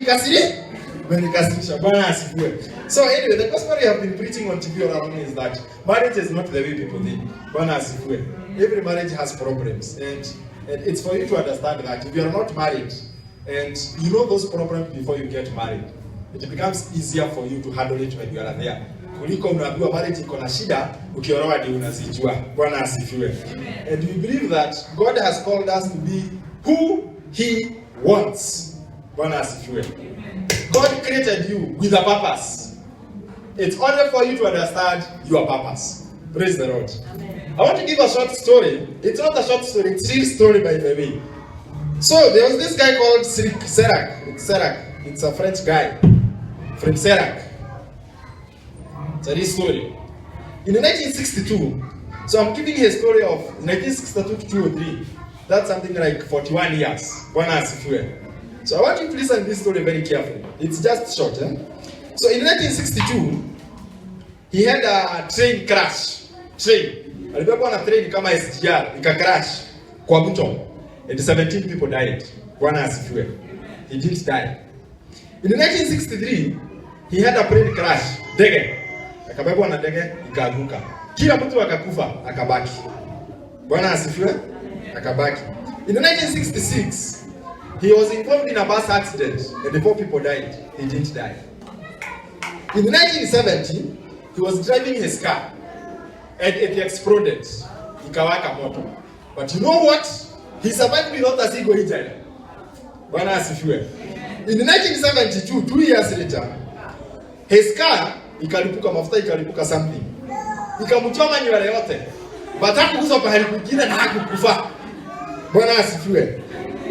So anyway, the gospel we have been preaching on TV all along is that marriage is not the way people think. Every marriage has problems, and it's for you to understand that if you are not married and you know those problems before you get married, it becomes easier for you to handle it when you are there. Kuliko unaambiwa marriage iko na shida, ukiolewa ndio unazijua. Bwana asifiwe. And we believe that God has called us to be who He wants. Bwana asifiwe. God created you with a purpose. It's only for you to understand your purpose. Praise the Lord. Amen. I want to give a short story. It's not a short story, it's a real story by the way. So there was this guy called Serac. It's a French guy from Serac. It's a real story. In 1962, so I'm giving you a story of 1962 to 2003. That's something like 41 years. Bwana asifiwe. So I want you to listen to this story very carefully. It's just short. So in 1962, he had a train crash. Alibebwa na train kama SGR, ika crash kwa mto. And 17 people died. Bwana asifiwe. He didn't die. In 1963, he had a plane crash. Ndege. Akabebwa na ndege ikaanguka. Kila mtu akakufa, akabaki. Bwana asifiwe. Akabaki. In 1966, he was involved in a bus accident and 4 people died. He didn't die. In 1970, he was driving his car and it exploded. Ikawaka moto. But you know what? He survived without a single injury. Bwana asifiwe. In 1972, 2 years later, his car ikalipuka mafuta, ikalipuka something. Ikamchoma nywele yote. But hakugusa pahali kwingine na hakukufa. Bwana asifiwe.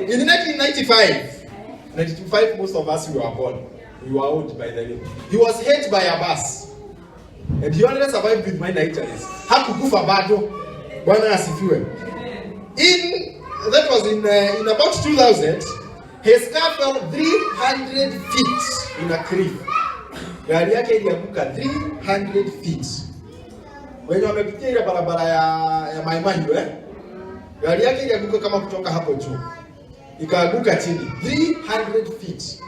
In 1995, most of us were born. We were old by the way. He was hit by a bus. And he only survived with minor injuries. Hakukufa bado. Bwana asifiwe. That was in about 2000, his car fell 300 feet in a cliff. Gari yake ilianguka 300 feet. Wenye wamepitia ile barabara ya Maimanyu gari yake ilianguka kama kutoka hapo juu. Ikaanguka chini 300 feet.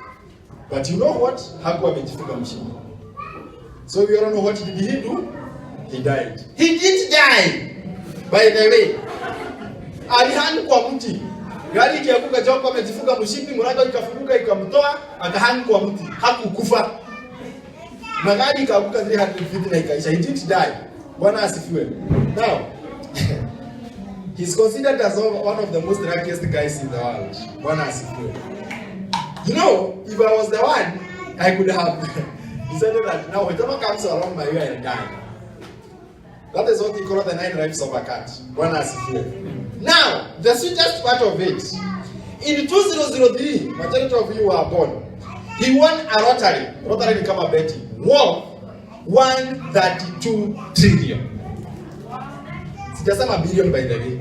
But you know what? Hakuwa amejifunga mshipi. So you don't know what did he do? He died. He didn't die. By the way, alihang kwa mti. Gari ikianguka Joko amejifunga mshipi, mlango ikafunguka ikamtoa, akahang kwa mti. Hakukufa. Na gari ikaanguka 300 feet na ikaisha. He didn't die. Bwana asifiwe. Now, he's considered as one of the most luckiest guys in the world. Bwana asifiwe. You know, if I was the one, I could have decided that now whatever comes along my way, I'll die. That is what we call the 9 lives of a cat. Bwana asifiwe. Now, the sweetest part of it, in 2003, majority of you were born. He won a lottery. Lottery ni kama betting. Worth 132 trillion. Sijasema billion by the way.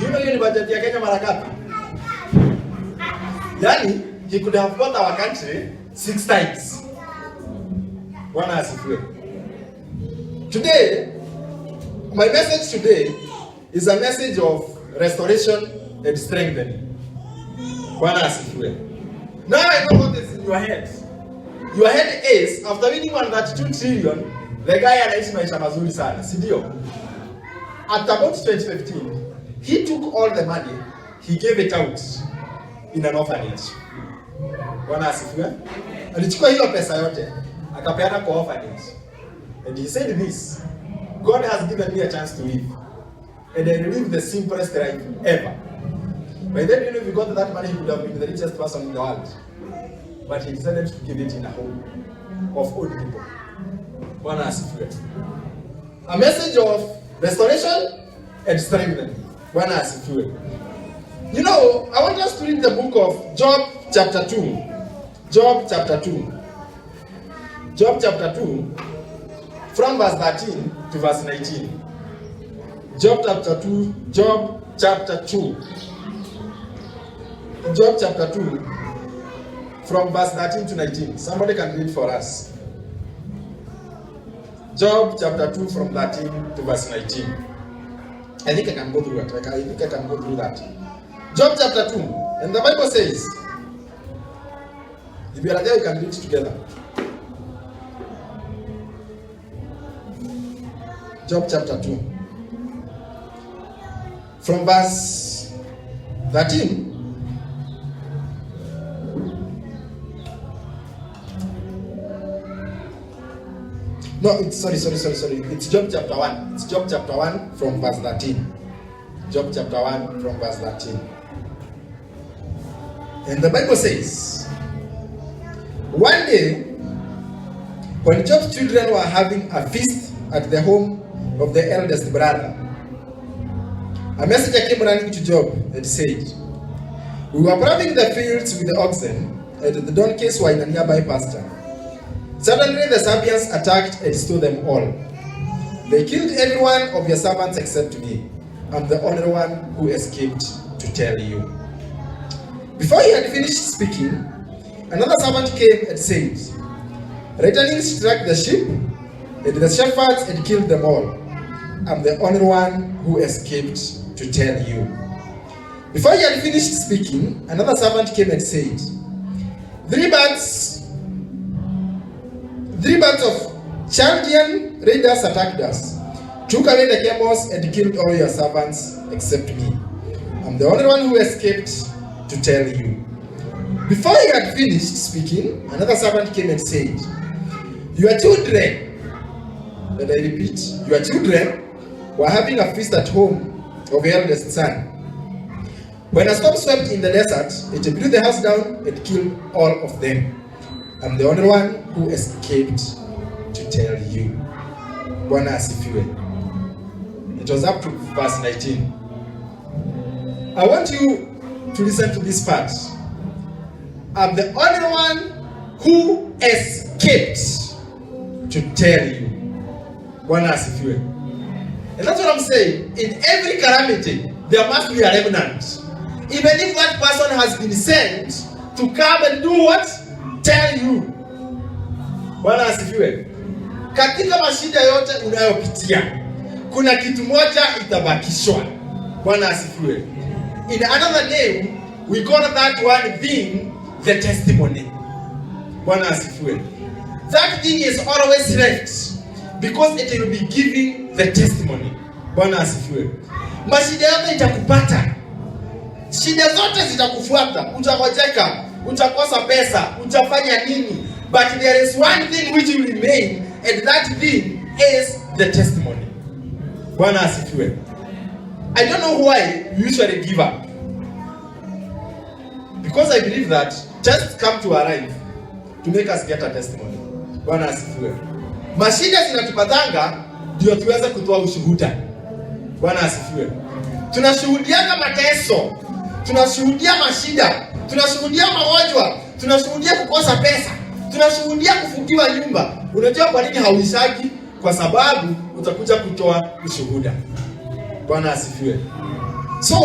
You know hiyo ni budget ya Kenya mara ngapi? Yani, he could have bought our country 6 times. Bwana asifiwe. Today, my message today is a message of restoration and strengthening. Bwana asifiwe. Now I know what is in your head. Your head is, after winning 132 trillion, the guy anaishi maisha mazuri sana, si ndio? At about 2015, he took all the money, he gave it out in an orphanage. Bwana asifiwe. Alichukua hiyo pesa yote, akapeana kwa orphanage. And he said this, God has given me a chance to live. And I live the simplest life ever. By then, you know, if he got that money, he would have been the richest person in the world. But he decided to give it in a home of old people. Bwana asifiwe. A message of restoration and strengthening. Bwana asifiwe. You know, I want us to read the book of Job chapter 2. Job chapter 2. Job chapter 2, from verse 13 to verse 19. Job chapter 2. Job chapter 2. Job chapter 2, from verse 13 to 19. Somebody can read for us. Job chapter 2, from 13 to verse 19. I think I can go through it. I think I can go through that. Job chapter 2, and the Bible says, If you are there, we can do it together. Job chapter 2. From verse 13. No, it's sorry. It's Job chapter 1. It's Job chapter 1 from verse 13. Job chapter 1 from verse 13. And the Bible says, one day, when Job's children were having a feast at the home of the eldest brother, a messenger came running to Job and said, we were ploughing the fields with the oxen, and the donkeys were in a nearby pasture. Suddenly the Sabians attacked and stole them all. They killed every one of your servants except me. I'm the only one who escaped to tell you. Before he had finished speaking, another servant came and said, returning struck the sheep, and the shepherds and killed them all. I'm the only one who escaped to tell you. Before he had finished speaking, another servant came and said, Three bands of Chaldean raiders attacked us, took away the camels and killed all your servants except me. I'm the only one who escaped to tell you. Before he had finished speaking, another servant came and said, your children, and I repeat, your children were having a feast at home of your eldest son. When a storm swept in the desert, it blew the house down and killed all of them. I'm the only one who escaped to tell you. Bwana asifiwe. It was up to verse 19. I want you to listen to this part. I'm the only one who escaped to tell you. Bwana asifiwe. And that's what I'm saying. In every calamity, there must be a remnant. Even if that person has been sent to come and do what? Tell you. Bwana asifiwe. Katika mashida yote unayopitia, kuna kitu moja itabakishwa. Bwana asifiwe. In another name, we call that one thing the testimony. Bwana asifiwe. That thing is always left because it will be giving the testimony. Bwana asifiwe. Mashida yote itakupata. Shida zote zitakufuata. Utangojeka, utakosa pesa, utafanya nini? But there is one thing which will remain, and that thing is the testimony. Bwana asifiwe. I don't know why you usually give up. Because I believe that just come to arrive to make us get a testimony. Bwana asifiwe. Mashida zinatupatanga ndio tuweze kutoa ushuhuda. Bwana asifiwe. Tunashuhudia mateso, tunashuhudia mashida, tunashuhudia magonjwa, tunashuhudia kukosa pesa, tunashuhudia kufungiwa nyumba. Unajua kwa nini hauishaki? Kwa sababu utakuja kutoa ushuhuda. Bwana asifiwe. So,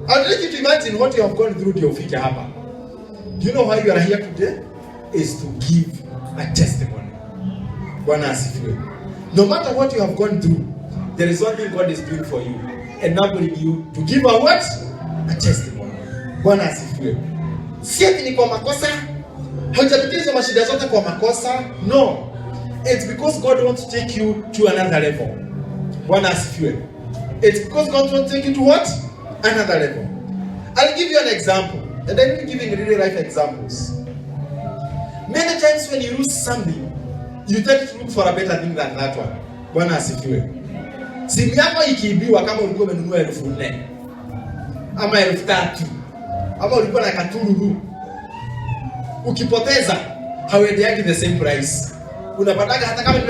I'd like you to imagine what you have gone through ndio ufike hapa. Do you know why you are here today? Is to give a testimony. Bwana asifiwe. No matter what you have gone through, there is one thing God is doing for you, enabling you to give a what? A testimony. Bwana asifiwe. Si ati ni kwa makosa. Haujapitia hizo mashida zote kwa makosa. No. It's because God wants to take you to another level. Bwana asifiwe. It's because God wants to take you to what? Another level. I'll give you an example. And I'm giving really life examples. Many times when you lose something, you tend to look for a better thing than that one. Bwana asifiwe. Simu yako ikiibiwa kama ulikuwa umenunua 4,000 ama 3,000 ama ulikuwa na katuru, ukipoteza hauendeagi the same price. Unapataka hata kama ni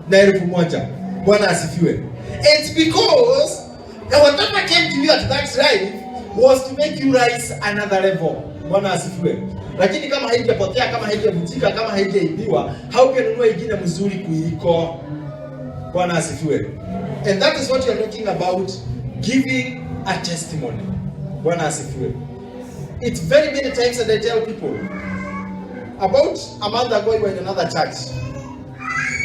1,000. Bwana asifiwe. It's because whatever came to you at that time was to make you rise another level. Bwana asifiwe. Lakini kama haijapotea, kama haijavutika, kama haijaibiwa, haukenunua ingine mzuri kuliko. Bwana asifiwe. And that is what you are talking about, giving a testimony. Bwana asifiwe. It's very many times that I tell people. About a month ago, we were in another church,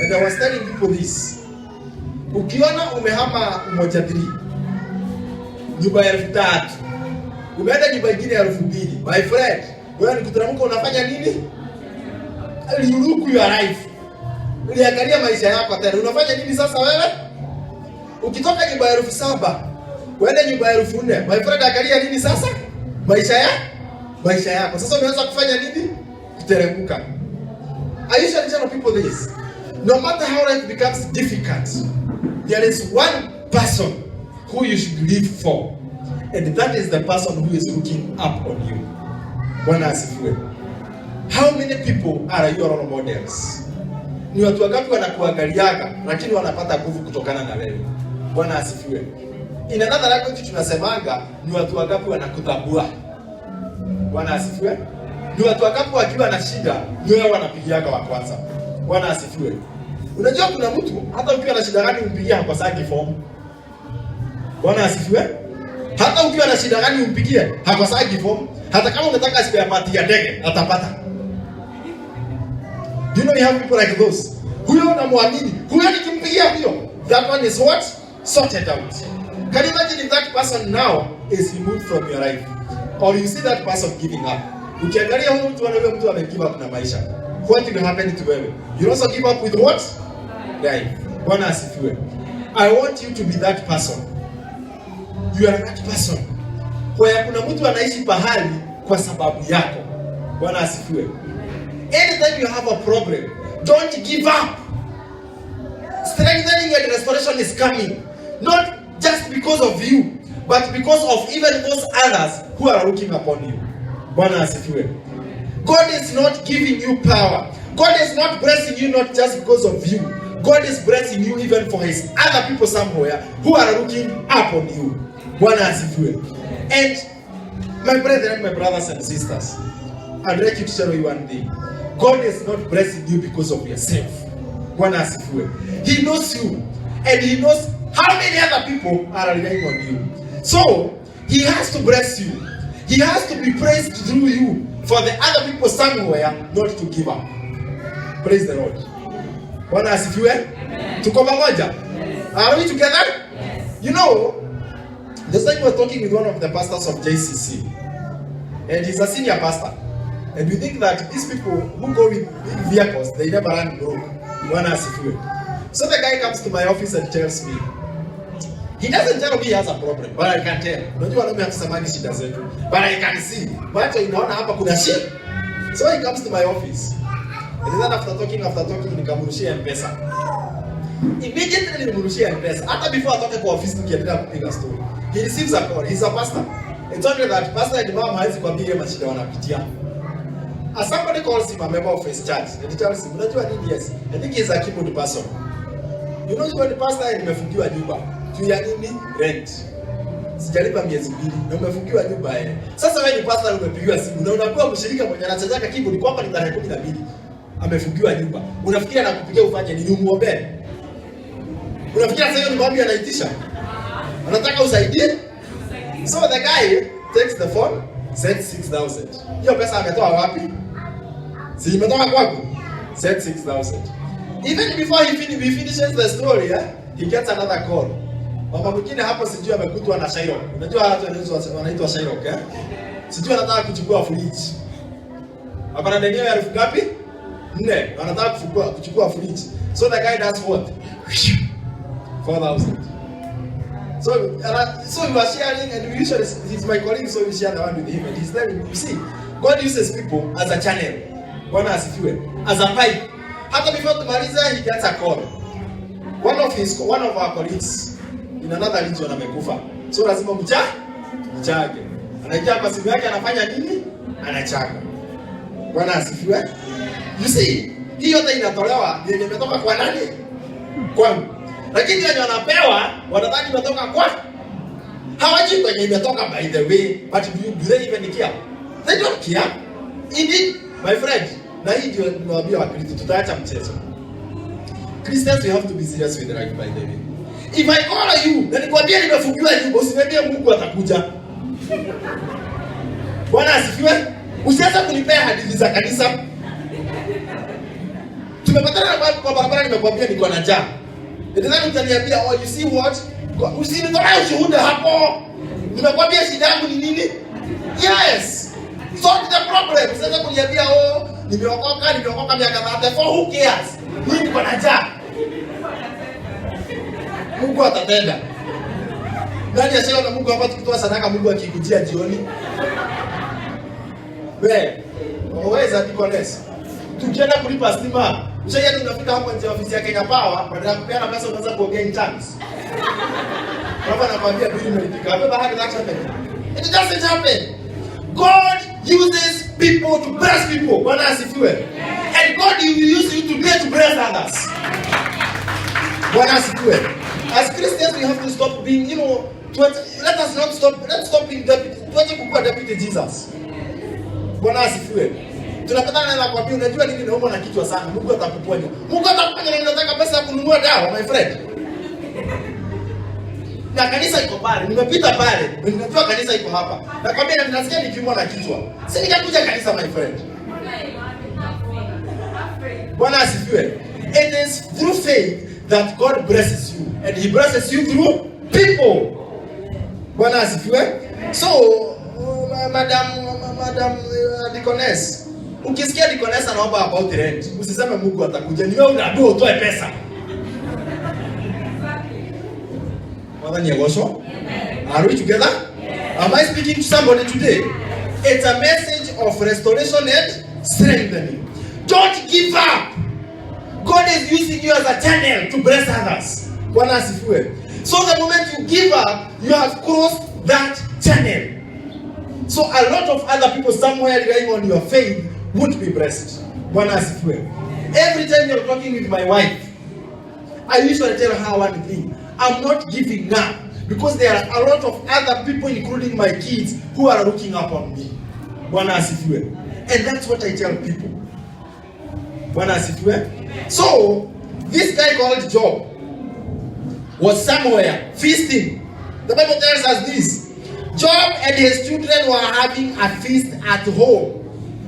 and I was telling people this. Ukiona umehama umoja 3, nyumba ya 3,000, umeenda nyumba ingine ya 2,000, my friend, Wewe nikutaramuka unafanya nini? You look your life. Uliangalia maisha yako tena. Unafanya nini sasa wewe? Ukitoka nyumba ya 7,000, uende nyumba ya 4,000. My friend, angalia nini sasa? Maisha yako. Sasa umeanza kufanya nini? Kuteremka. I usually tell people this. No matter how life becomes difficult, there is one person who you should live for. And that is the person who is looking up on you. Bwana asifiwe. How many people are your role models? Ni watu wangapi wanakuangaliaga lakini wanapata nguvu kutokana na wewe? Bwana asifiwe. In another language tunasemanga ni watu wangapi wanakutambua. Bwana asifiwe. Ni watu wangapi wakiwa na shida ndio wao wanapigiaga wa kwanza. Bwana asifiwe. Unajua kuna mtu hata ukiwa na shida gani umpigie kwa saki form. Bwana asifiwe. Hata ukiwa na shida gani umpigie kwa saki form. Hata kama unataka spare part ya ndege atapata. Do you know you have people like those? Huyo unamwamini. Huyo nikimpigia huyo. That one is what? Sorted out. Can you imagine if that person now is removed from your life? Or you see that person giving up? Ukiangalia huyo mtu anawe mtu amegive up na maisha. What will happen to wewe? You also give up with what? Life. Bwana asifiwe. I want you to be that person. You are that person. Kwa kuna mtu anaishi pahali kwa sababu yako. Bwana asifiwe. Anytime you have a problem, don't give up. Strengthening and restoration is coming. Not just because of you, but because of even those others who are looking upon you. Bwana asifiwe. God is not giving you power. God is not blessing you not just because of you. God is blessing you even for his other people somewhere who are looking up on you. Bwana asifiwe. And my brethren, my brothers and sisters, I'd like you to tell you one thing. God is not blessing you because of yourself. Bwana asifiwe. He knows you and he knows how many other people are relying on you. So, he has to bless you. He has to be praised through you for the other people somewhere not to give up. Praise the Lord. Bwana asifiwe. Tuko pamoja? Are we together? Yes. You know, just like we were talking with one of the pastors of JCC, and he's a senior pastor, and we think that these people who go with big vehicles, they never run broke. Bwana asifiwe. So the guy comes to my office and tells me, he doesn't tell me he has a problem, but I can tell. Unajua wanaume hatusamani shida zetu, but I can see. Macho inaona hapa kuna shida. So he comes to my office. And then after talking, nikamrushia M-Pesa. Immediately nilimrushia M-Pesa. Hata before atoke kwa office tukiendelea kupiga story. He receives a call. He's a pastor. It's only that pastor and mama hawezi kuambia mashida wanapitia. As somebody calls him a member of his church, and he tells him, unajua nini? Yes, I think he's a keyboard person. You know when the pastor nimefungiwa nyumba. Tu ya nini? Rent. Sijalipa miezi 2 na umefungiwa nyumba yeye. Sasa wewe ni pastor umepigiwa simu na unakuwa mshirika mwenye anachezaka keyboard kwamba ni tarehe 12. Amefungiwa nyumba. Unafikiria anakupigia ufanye nini? Umuombe? Unafikiria sasa hiyo ni mambo yanaitisha? Anataka usaidie? So the guy takes the phone, sends 6,000. Hiyo pesa ametoa wapi? Si imetoka kwako? Send 6,000. Even before he finishes the story, he gets another call. Mama mwingine hapo sijui amekutwa na Shairo. Unajua watu wanaitwa Shairo, sijui anataka kuchukua fridge. Hapana, denio ya elfu ngapi? 4. Anataka kuchukua fridge. So the guy does what? 4,000. So we were sharing, and we usually, he's my colleague, so we share the one with him, and he's telling me, you see, God uses people as a channel. Bwana asifiwe. As a pipe. Hata before tumaliza, he gets a call. One of our colleagues in another region amekufa. So lazima mchage. Anaingia kwa simu yake, anafanya nini? Anachaga. Bwana asifiwe. You see, hii yote inatolewa yenye imetoka kwa nani? Kwangu. Lakini wenye wanapewa wanadhani imetoka kwa hawajui kwenye imetoka, by the way, but do they even care? They don't care. Indeed, my friend, na hii ndio niwaambia Wakristo, tutaacha mchezo. Christians, we have to be serious with life, by the way. If I call you, na nikwambia nimefungiwa nyumba, usiniambie Mungu atakuja. Bwana asifiwe. Usianze kunipea hadithi za kanisa. Tumepatana kwa barabara, nimekwambia niko na njaa. Ndio utaniambia, oh, you see what? Usinitoe ushuhuda hapo. Nimekwambia shida yangu ni nini? Yes. Solve the problem. Sasa kuniambia nimeokoka miaka 34, who cares? Mimi niko na njaa. Mungu atatenda. Nani asema na Mungu hapa tukitoa sadaka Mungu akikujia jioni? Waweza Deaconess. Tukienda kulipa stima, ushaje tunafika hapo nje ofisi ya Kenya Power, badala ya kupeana pesa unaanza kuongea in tongues. Baba anakuambia bili imelipika. Hapo bahati that happen. It doesn't happen. God uses people to bless people. Bwana asifiwe. And God will use you today to bless others. Bwana asifiwe. As Christians, we have to stop being, let's stop being deputy. Tuache kukua deputy Jesus. Bwana asifiwe. Tunapatana na kwambia unajua nini naomba na kichwa sana. Mungu atakuponya. Mungu atakuponya na unataka pesa ya kununua dawa, my friend. Na kanisa iko pale. Nimepita pale. Ninajua kanisa iko hapa. Nakwambia na ninasikia nikiumwa na kichwa. Si nikakuja kanisa, my friend. Bwana asifiwe. It is through faith that God blesses you, and He blesses you through people. Bwana asifiwe. So, Madam Deaconess, ukisikia Deaconess anaomba about rent, usiseme Mungu atakuja. Ni wewe unadua utoe pesa. Are we together? Am I speaking to somebody today? It's a message of restoration and strengthening. Don't give up. God is using you as a channel to bless others. Bwana asifiwe. So the moment you give up, you have crossed that channel. So a lot of other people somewhere relying on your faith would be blessed. Bwana asifiwe. Every time you're talking with my wife, I usually tell her one thing. I'm not giving up because there are a lot of other people, including my kids, who are looking up on me. Bwana asifiwe. And that's what I tell people. Bwana asifiwe. So, this guy called Job was somewhere feasting. The Bible tells us this. Job and his children were having a feast at home.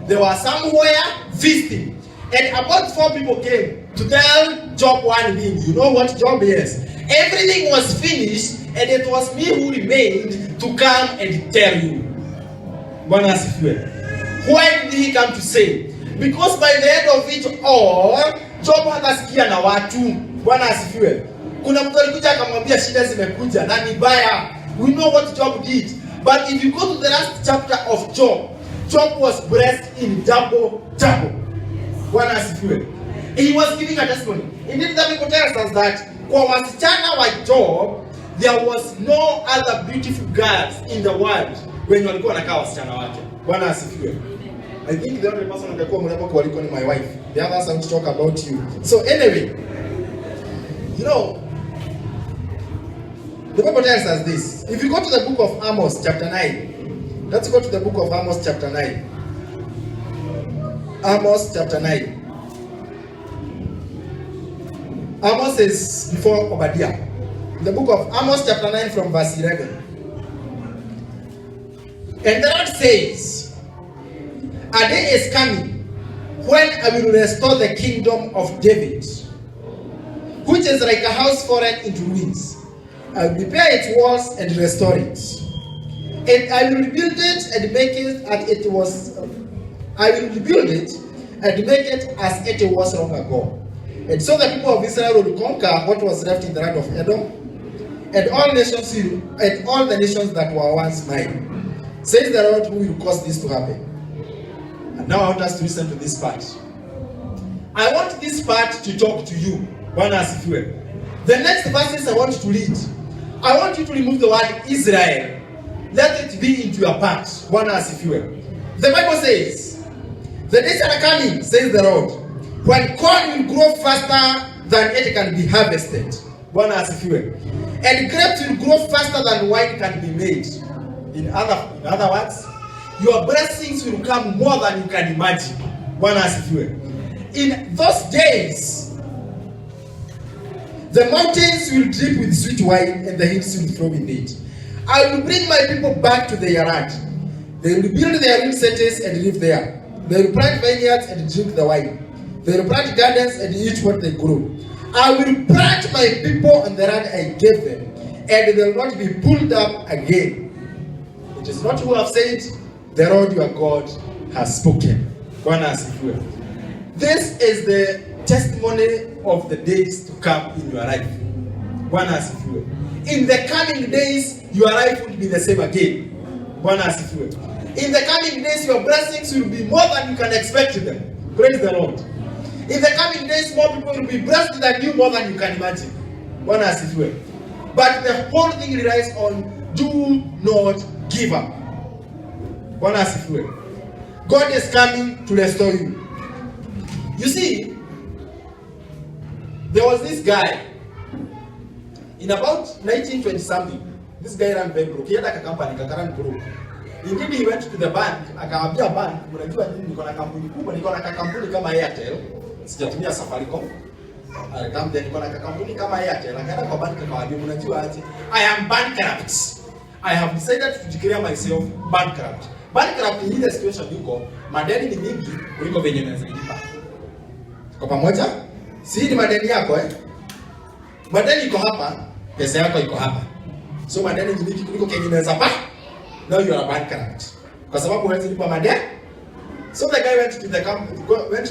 They were somewhere feasting. And about 4 people came to tell Job one thing. You know what Job is? Everything was finished, and it was me who remained to come and tell you. Bwana asifiwe. Why did he come to say? Because by the end of it all, Job hatasikia na watu. Bwana asifiwe. Kuna mtu alikuja akamwambia shida zimekuja na ni baya. We know what Job did. But if you go to the last chapter of Job, Job was blessed in double. Bwana asifiwe. He was giving a testimony. Indeed, the Bible tells us that kwa wasichana wa Job, there was no other beautiful girls in the world when walikuwa wanakaa wasichana wake. Bwana asifiwe. I think the only person angekuwa mrembo kuliko ni my wife. The others want to talk about you. So anyway, the Bible tells us this. If you go to the book of Amos chapter 9, let's go to the book of Amos chapter 9. Amos chapter 9. Amos is before Obadiah. The book of Amos chapter 9 from verse 11. And the Lord says, a day is coming when I will restore the kingdom of David, which is like a house fallen into ruins. I will repair its walls and restore it. And I will rebuild it and make it as it was. I will rebuild it and make it as it was long ago. And so the people of Israel will conquer what was left in the land of Edom, and all the nations that were once mine. Says the Lord who will cause this to happen. And now I want us to listen to this part. I want this part to talk to you. Bwana asifiwe. The next verses I want to read. I want you to remove the word Israel. Let it be into your part. Bwana asifiwe. The Bible says, the days are coming, says the Lord, when corn will grow faster than it can be harvested. Bwana asifiwe. And grapes will grow faster than wine can be made. In other words, your blessings will come more than you can imagine. Bwana asifiwe. In those days, the mountains will drip with sweet wine and the hills will flow with it. I will bring my people back to their land. They will build their new cities and live there. They will plant vineyards and drink the wine. They will plant gardens and eat what they grow. I will plant my people on the land I gave them, and they will not be pulled up again. It is not who have said, the Lord your God has spoken. Bwana asifiwe. This is the testimony of the days to come in your life. Bwana asifiwe. In the coming days, your life will be the same again. Bwana asifiwe. In the coming days, your blessings will be more than you can expect them. Praise the Lord. In the coming days, more people will be blessed than you, more than you can imagine. Bwana asifiwe. But the whole thing relies on do not give up. Bwana asifiwe. God is coming to restore you. You see, there was this guy in about 1920 something. This guy ran very broke. He had a company, kakaran broke. Indeed, he went to the bank. Akaambia bank, mnajua nini, niko na kampuni kubwa, niko na kampuni kama Airtel. Sijatumia Safaricom. Alikamwambia niko na kampuni kama Airtel. Akaenda kwa bank akawaambia, mnajua aje, I am bankrupt. I have decided to declare myself bankrupt. Bankrupt in ile situation yuko, madeni ni mingi kuliko venye naweza lipa. Kwa pamoja? Si ni madeni yako madeni iko hapa, pesa yako iko hapa. So madeni ni mingi kuliko kenye naweza pa. Now you are bankrupt. Kwa sababu huwezi lipa madeni. So the guy went to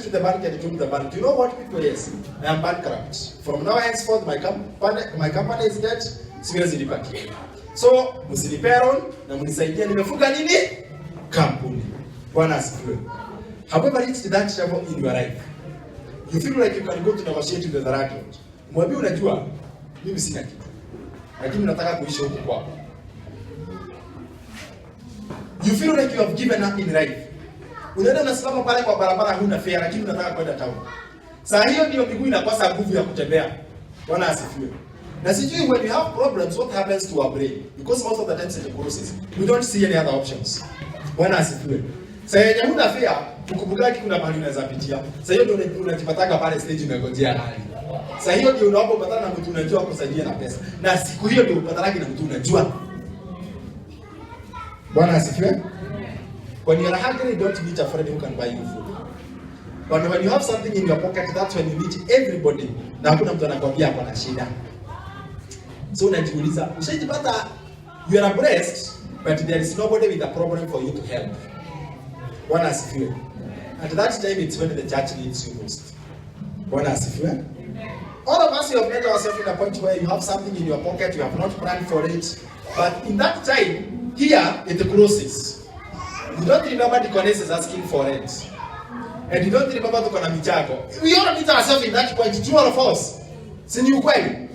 the bank and told the bank, you know what people, yes, I am bankrupt. From now henceforth my company is dead. Siwezi lipa kitu. So msilipe loan na mnisaidie nimefunga nini? Kampuni. Bwana asifiwe. Have you ever reached that level in your life? You feel like you can go to negotiate with the landlord. Mwambie unajua mimi sina kitu. Lakini nataka kuishi huko kwako. You feel like you have given up in life. Unaenda unasimama pale kwa barabara huna fare lakini unataka kwenda town. Saa hiyo ndio miguu inakosa nguvu ya kutembea. Bwana asifiwe. Na sijui when we have problems what happens to our brain, because most of the times in the process we don't see any other options. Bwana asifiwe. Sasa yenye huna fare ukubugaki kuna mahali unaweza pitia. Sasa hiyo ndio unajipataga pale stage unangojea hali. Sasa hiyo ndio unapopatana na mtu unajua kusaidia na pesa. Na siku hiyo ndio unapatana na mtu unajua. Bwana asifiwe. When you are hungry, you don't meet a friend who can buy you food. But when you have something in your pocket, that's when you meet everybody. Na hakuna mtu anakwambia hapo na shida. So unajiuliza, ushajipata you are blessed, but there is nobody with a problem for you to help. Bwana asifiwe. At that time it's when the church needs you most. Bwana asifiwe. All of us, you have made ourselves in a point where you have something in your pocket, you have not planned for it. But in that time, here it closes. You don't remember the Deaconess is asking for rent. And you don't remember the Konamichago. We all meet ourselves in that point, two of us. Si ni ukweli.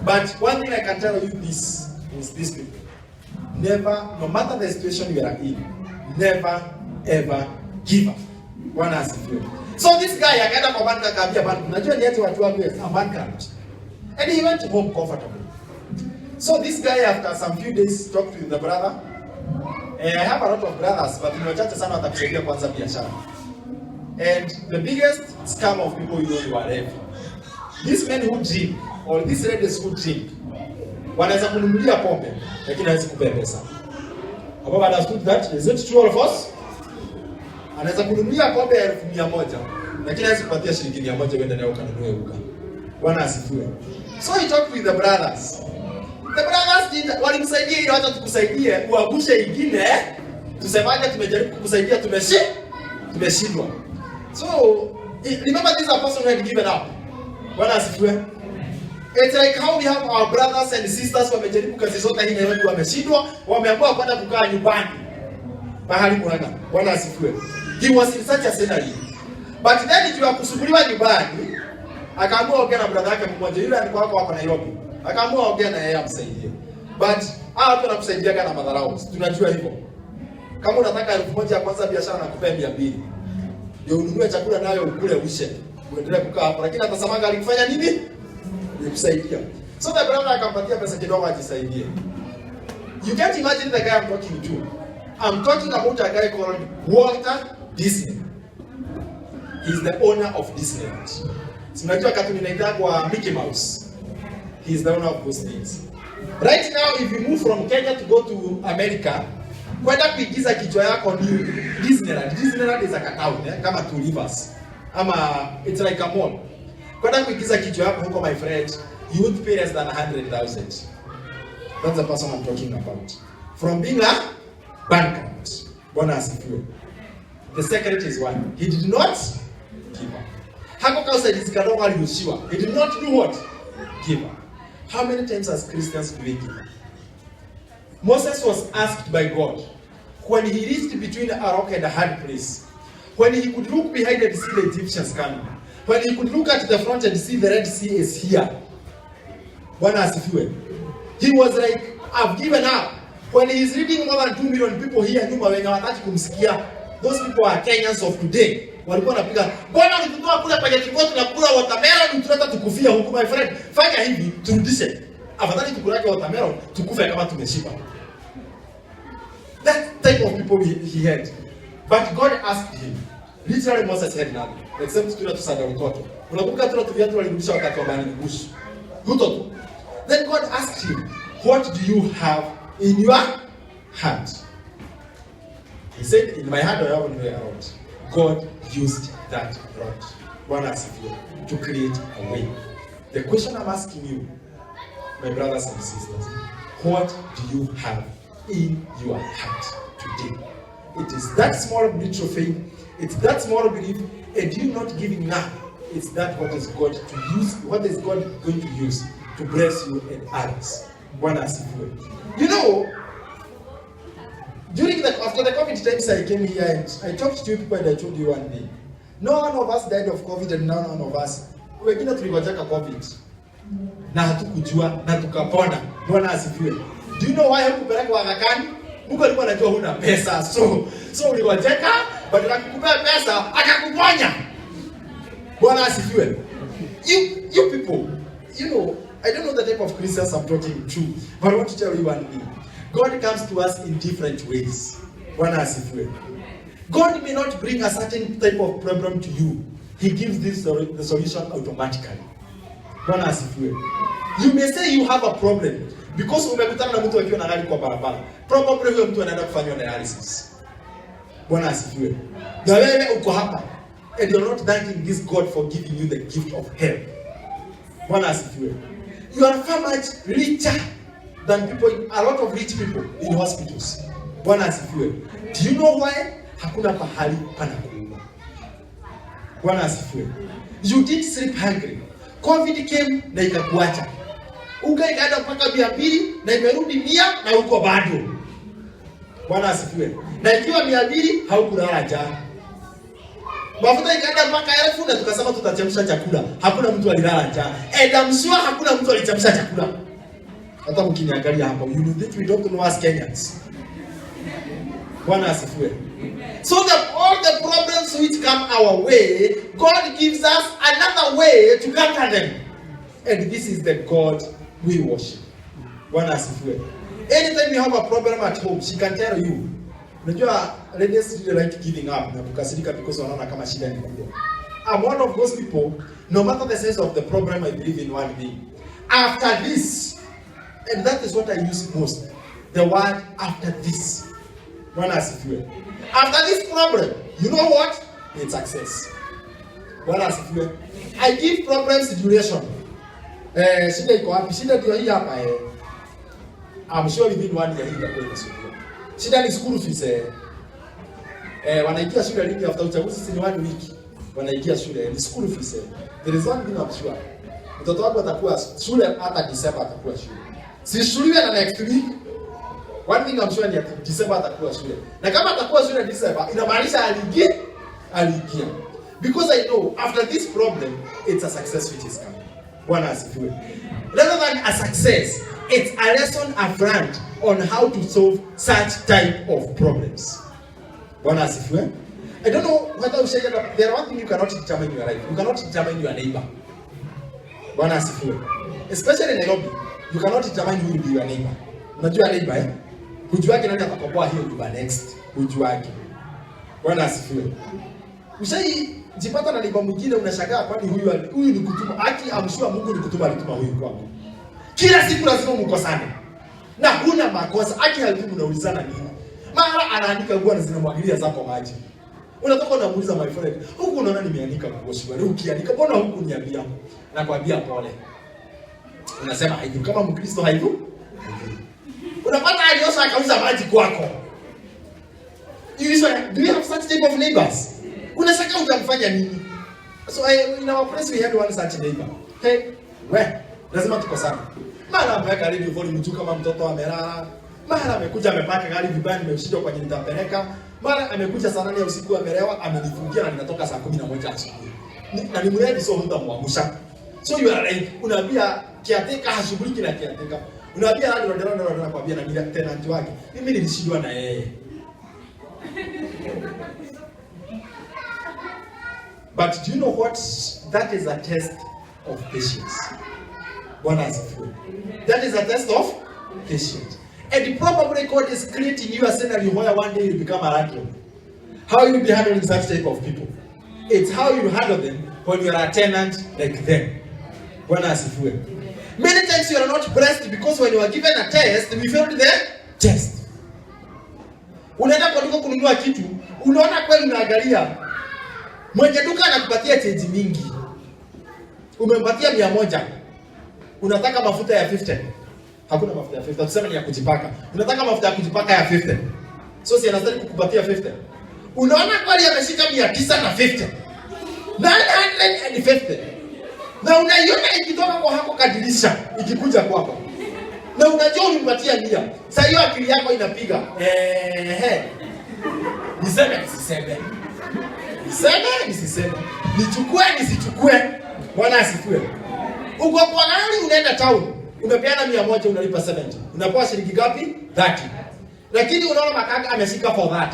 But one thing I can tell you this is this people. Never, no matter the situation you are in, never ever give up. Bwana asifiwe. So this guy akaenda kwa banka akaambia banka, unajua ni eti watu wangu are bankrupt. And he went home comfortable. So this guy after some few days talked with the brother. I have a lot of brothers, but ni wachache sana watakusaidia kuanza biashara. And the biggest scam of people you are heavy. These men who drink, or these ladies who drink, wanaweza kununulia pombe, lakini hawezi kupea pesa. Have you understood that? Is it true of us? Anaweza kununulia pombe 1,100, lakini hawezi kupatia shilingi 100 uende nayo kanunue uga. Bwana asifiwe. So he talked with the brothers. The brothers walimsaidia ili hata tukusaidie uagushe ingine, tusemaje tumejaribu kukusaidia tumeshindwa. So remember this person who had given up. Bwana asifiwe. It's like how we have our brothers and sisters wamejaribu kazi zote hii na wameshindwa, wameamua kwenda kukaa nyumbani. Bahali Muranga. Bwana asifiwe. He was in such a scenario. But then it was kusubiriwa nyumbani, akaamua ongea na brother yake mmoja yule alikuwa wako Nairobi. Akaamua ongea na yeye amsaidie. But watu wanakusaidiaga na madharau. Tunajua hivyo. Kama unataka 1,000 ya kwanza biashara nakupea 200. Ndio ununue chakula nayo ukule ushe. Uendelee kukaa hapo. Lakini atasamanga alikufanya nini? Nikusaidia. So the brother akampatia pesa kidogo ajisaidie. You can't imagine the guy I'm talking to. I'm talking about a guy called Walter Disney. He's the owner of Disneyland. Unajua katuni inaitwa Mickey Mouse. He's the owner of those things. Right now, if you move from Kenya to go to America, kwenda kuigiza kichwa yako ni Disneyland. Disneyland is like a town, kama 2 rivers. It's like a mall. Kwenda kuigiza kichwa yako huko, my friend, you would pay less than 100,000. That's the person I'm talking about. From being a bankrupt. Bwana asifiwe. The secret is what? He did not give up. He did not do what? Give up. How many times as Christians do we give up? Moses was asked by God, when he reached between a rock and a hard place, when he could look behind and see the Egyptians coming, when he could look at the front and see the Red Sea is here, he was like, I've given up. When he is reading more than 2 million people here, those people are Kenyans of today. Walikuwa wanapiga, bwana ulikuwa kula pale kiboko tunakula watermelon tunataka tukufia huko my friend. Fanya hivi turudishe. Afadhali tukulake watermelon tukufe kama tumeshiba. That type of people he had. But God asked him. Literally Moses had nothing. Except to tusada utoto. Unakumbuka tu viatu walirudisha wakati wa bani bush. Utoto. Then God asked him, what do you have in your hand? He said, in my hand I have no way around. God used that rod to create a way. The question I'm asking you, my brothers and sisters, what do you have in your heart today? It is that small bit of faith, it's that small belief, and you not giving up. It's that what is God to use, what is God going to use to bless you and others. You know, after the COVID times I came here and I talked to you people and I told you one day, no one of us died of COVID and none of us, wengine tuligonjeka COVID na hatukujua na tukapona. Bwana asifiwe. Do you know why hukupeleka Agakani? Mungu alikuwa anajua huna pesa, so uligonjeka, badala ya kukupea pesa akakuponya. Bwana asifiwe. You people, you know, I don't know the type of Christians I'm talking to, but I want to tell you one thing. God comes to us in different ways. Bwana asifiwe. God may not bring a certain type of problem to you. He gives the solution automatically. Bwana asifiwe. You may say you have a problem because umekutana na mtu akiwa na gari kwa barabara. Probably huyo mtu anaenda kufanya analysis. Bwana asifiwe. Na wewe uko hapa and you're not thanking this God for giving you the gift of health. Bwana asifiwe. You are far much richer than people, a lot of rich people in hospitals. Bwana asifiwe. Do you know why? Hakuna pahali pana kuuma. Bwana asifiwe. You did sleep hungry. COVID came na ikakuacha. Unga ikaenda mpaka 200 na imerudi 100 na uko bado. Bwana asifiwe. Na ikiwa 200 haukulala jana. Mafuta ikaenda mpaka 1000 na tukasema tutachemsha chakula. Hakuna mtu alilala njaa. I'm sure hakuna mtu alichemsha chakula. Hata mkiniangalia hapa, you know that we don't know as Kenyans. Bwana asifiwe. So all the problems which come our way, God gives us another way to conquer them. And this is the God we worship. Bwana asifiwe. Anytime you have a problem at home, she can tell you. Unajua, ladies really like giving up na kukasirika because wanaona kama shida ni kubwa. I'm one of those people, no matter the size of the problem, I believe in one thing. After this, and that is what I use most, the word after this. Bwana asifiwe. After this problem, you know what? It's success. Bwana asifiwe. I give problems duration. Shida iko wapi? Shida ndio hii hapa I'm sure within 1 year hii itakuwa inasuluhiwa. Shida ni school fees wanaingia shule lini after uchaguzi si ni 1 week. Wanaingia shule ni school fees There is one thing I'm sure. Mtoto wako atakuwa shule hata December atakuwa shule. Si shule na next week. One thing I'm sure ni December atakuwa shule. Na kama atakuwa shule December inamaanisha aliingia. Because I know after this problem it's a success which is coming. Bwana asifiwe. Rather than a success, it's a lesson I've learned on how to solve such type of problems. Bwana asifiwe. I don't know whether you say that there are one thing you cannot determine your life. You cannot determine your neighbor. Bwana asifiwe. Especially in Nairobi, you cannot determine who will be your neighbor. Unajua neighbor Hujuaki nani atakopoa hiyo nyumba next. Hujuaki. Bwana asifiwe. Jipata na neighbor mwingine unashangaa kwani huyu ni kutuma. Amshua Mungu ni kutuma alituma huyu kwako. Kila siku lazima mkosane. Na huna makosa. Halimu unaulizana nini? Mara anaandika nguo na zinamwagilia zako maji. Unatoka unamuuliza my friend, huku unaona nimeandika nguo shwari, ukiandika mbona huku niambia? Nakwambia pole. Unasema haidu kama Mkristo haidu? Unapata aliosha akauza maji kwako. You usually, do you have such type of neighbors? Unasaka utamfanya nini? So in our place we had one such neighbor. Hey, lazima tukosana. Mara ameweka radio volume juu kama mtoto amelala. Mara amekuja amepaka gari vibaya, nimeshindwa kwa nini nitapeleka. Mara amekuja saa 8 ya usiku amelewa, amenifungia na ninatoka saa 11 asubuhi. Na ni mradi sio hutamwamsha. So you are like, unaambia kiateka hashughuliki na kiateka. Unaambia ndio anakuambia na bila tenant wake. Mimi nilishindwa na yeye. But do you know what? That is a test of patience. That is a test of patience. And probably God is creating you a scenario where one day you become a miracle. How you will be handling such type of people? It's how you handle them when you are a tenant like them. Many times you are not blessed because when you are given a test, we failed the test. Unaenda kwa duka kununua kitu, unaona kweli unaangalia. Mwenye duka anakupatia change mingi. Umempatia 100. Unataka mafuta ya 50. Hakuna mafuta ya 50. Tuseme ni ya kujipaka. Unataka mafuta ya kujipaka ya 50. So si anastahili kukupatia 50. Unaona kweli ameshika 950. 950. Na unaiona ikitoka kwa hako kadirisha, ikikuja kwako. Na unajua ulimpatia 100. Sasa hiyo akili yako inapiga. Niseme nisiseme. Nisiseme. Nichukue nisichukue. Bwana asifiwe. Uko kwa gari unaenda town. Umepeana 100 unalipa 70. Unapewa shilingi ngapi? 30. Lakini unaona makaka ameshika for 30.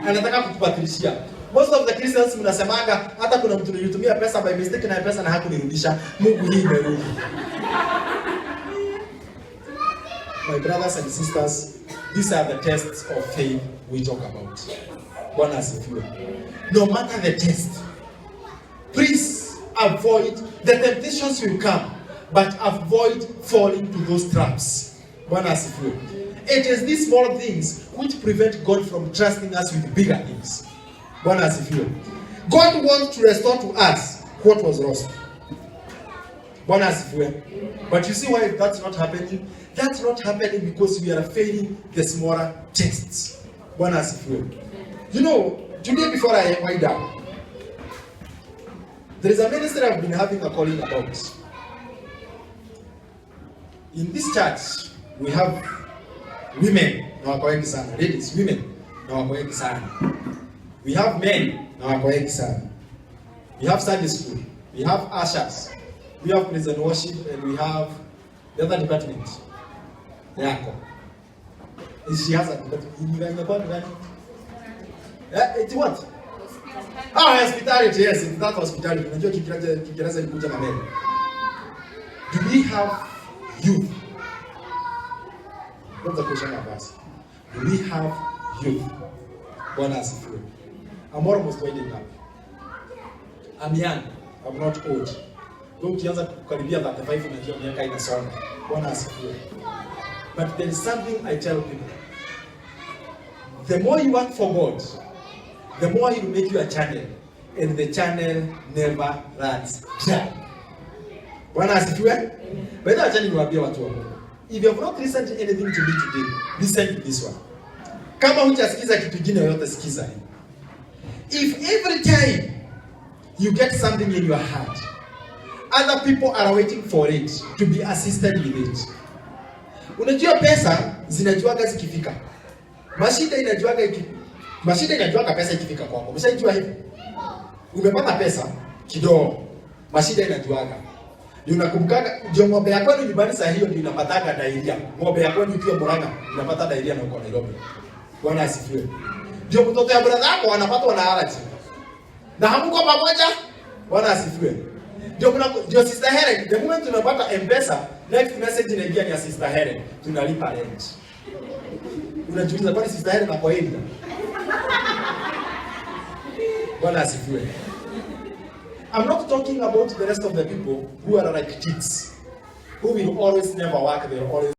Anataka kukupatilishia. Most of the Christians mnasemanga hata kuna mtu nilitumia pesa by mistake na pesa na hakunirudisha. Mungu hii imerudi. My brothers and sisters, these are the tests of faith we talk about. Bwana asifiwe. No matter the test, please avoid the temptations will come, but avoid falling to those traps. Bwana asifiwe. It is these small things which prevent God from trusting us with bigger things. Bwana asifiwe. God wants to restore to us what was lost. Bwana asifiwe. But you see why that's not happening? That's not happening because we are failing the smaller tests. Bwana asifiwe. You know, today before I wind up, there is a ministry I've been having a calling about. In this church, we have women na wako wengi sana. Ladies, women na wako wengi sana. We have men na wako wengi sana. We have Sunday school. We have ushers. We have praise and worship, and we have the other department. Yako. She has a department. It's what? Hospitality. Yes, it's that hospitality. Unajua Kiingereza ilikuja na mbele. Do we have youth? What's the question of us? Do we have youth? Bwana asifiwe. I'm almost winding up. I'm young. I'm not old. Ndio ukianza kukaribia 35 unajua miaka inasonga. Bwana asifiwe. But there is something I tell people. The more you work for God, the more He will make you a channel, and the channel never runs dry. Bwana asifiwe. Bwana achani niwaambie watu wa Mungu. If you have not listened to anything to me today, listen to this one. Kama hujasikiza kitu kingine yote sikiza hii. If every time you get something in your heart, other people are waiting for it to be assisted with it. Unajua pesa zinajuaga zikifika. Mashida inajuaga pesa ikifika kwako. Umeshajua hivi? Umepata pesa kidogo. Mashida inajuaga. Unakumbukaga ndio ng'ombe yako ni nyumbani saa hiyo ndio inapataga diarrhea. Ng'ombe yako ni ukiwa Murang'a unapata diarrhea na uko Nairobi. Bwana asifiwe. Ndio mtoto ya brother yako anapatwa na allergy. Na hamko pamoja? Bwana asifiwe. Ndio Sister Helen, the moment tunapata M-Pesa, next message inaingia ni ya Sister Helen. Tunalipa rent. Unajiuliza kwani Sister Helen ako hivi? Bwana asifiwe. I'm not talking about the rest of the people who are like kids, who will always never work, they will always